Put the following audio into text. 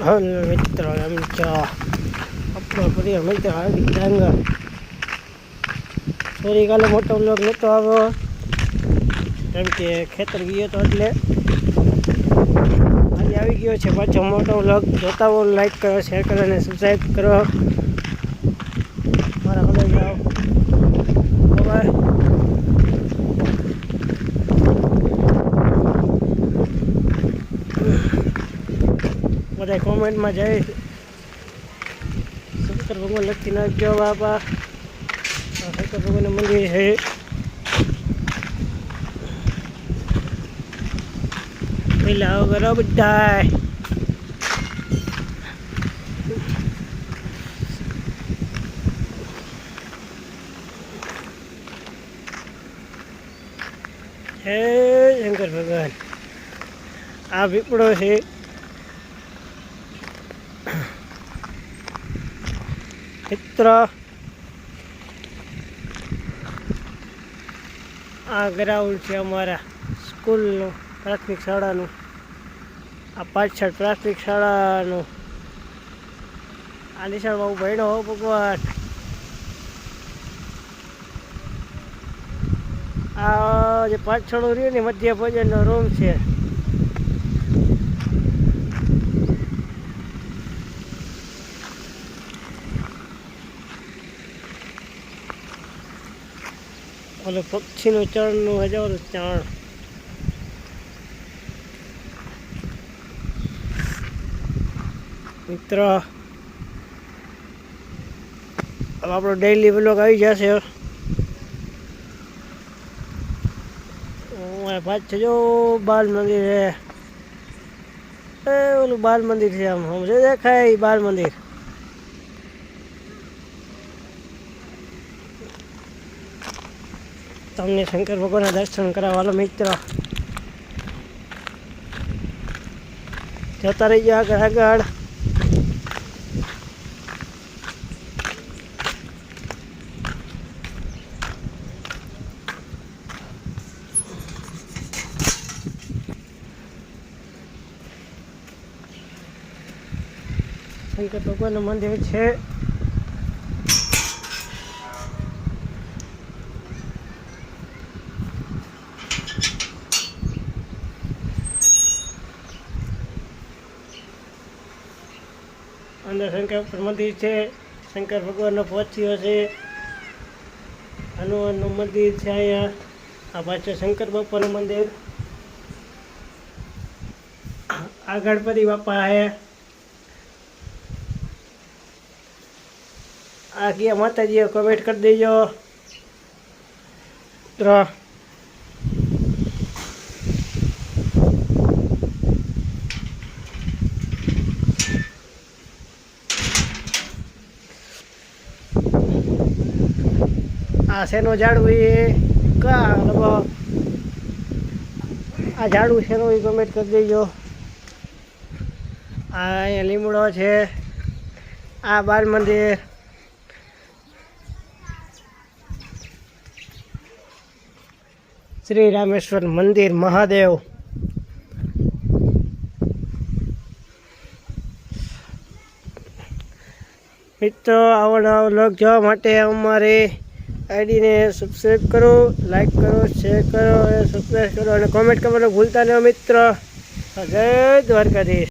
Hello મિત્રો, એમ છો? આપણો પ્રિય મિત્ર હાર્દિક ડાંગર. સોરી, કાલે મોટો વ્લોગ નહોતો આવ્યો કેમ કે ખેતર ગયો હતો, એટલે આજે આવી ગયો છે પાછો મોટો વ્લોગ. જોતા હો, લાઈક કરો, શેર કરો અને સબસ્ક્રાઈબ કરો. મારા ઘરે જાઓ. બાય. બધા કોમેન્ટમાં જય શંકર ભગવાન લખી નાખજો. બાપા શંકર ભગવાનનું મંદિર છે. પેલા વગર બધા હે શંકર ભગવાન. આ પીપળો છે. મિત્ર, આ ગ્રાઉન્ડ છે અમારા સ્કૂલનું, પ્રાથમિક શાળાનું. આ પાછળ પ્રાથમિક શાળાનું. આ નિશાળમાં હું ભણ્યો હો ભગવાન. આ જે પાછળ રહ્યું ને મધ્ય ભોજનનો રૂમ છે. ઓલું પક્ષીનું ચણનું હજારું ચણ. મિત્ર, આપણો ડેઈલી વ્લોગ આવી જશે. પાછળ જો બાલ મંદિર છે. ઓલું બાલ મંદિર છે, આમ સમજે દેખાય બાલ મંદિર. તમને શંકર ભગવાનના દર્શન કરાવવાનો મિત્ર. જતા રહી ગયા આગળ આગળ. શંકર ભગવાનનું મંદિર છે. અંદર શંકર મંદિર છે. શંકર ભગવાનનો પહોંચ્યો છે. હનુમાનનું મંદિર છે અહીંયા. આ પાછળ શંકર બાપાનું મંદિર. આ ગણપતિ બાપા છે. આ ગયા માતાજીએ કમેન્ટ કરી દેજો. આ શેનો ઝાડવું એ આ ઝાડવું શેનો એ કમેન્ટ કરી દેજો. આ અહીંયા લીમડો છે. આ બાલ મંદિર. શ્રી રામેશ્વર મંદિર મહાદેવ. મિત્રો, આવો નવો વ્લોગ જોવા માટે અમારે આઈડીને સબસ્ક્રાઈબ કરો, લાઈક કરો, શેર કરો અને સબસ્ક્રાઈબ કરો અને કોમેન્ટ કરવાનું ભૂલતા નહીં મિત્ર. જય દ્વારકાધીશ.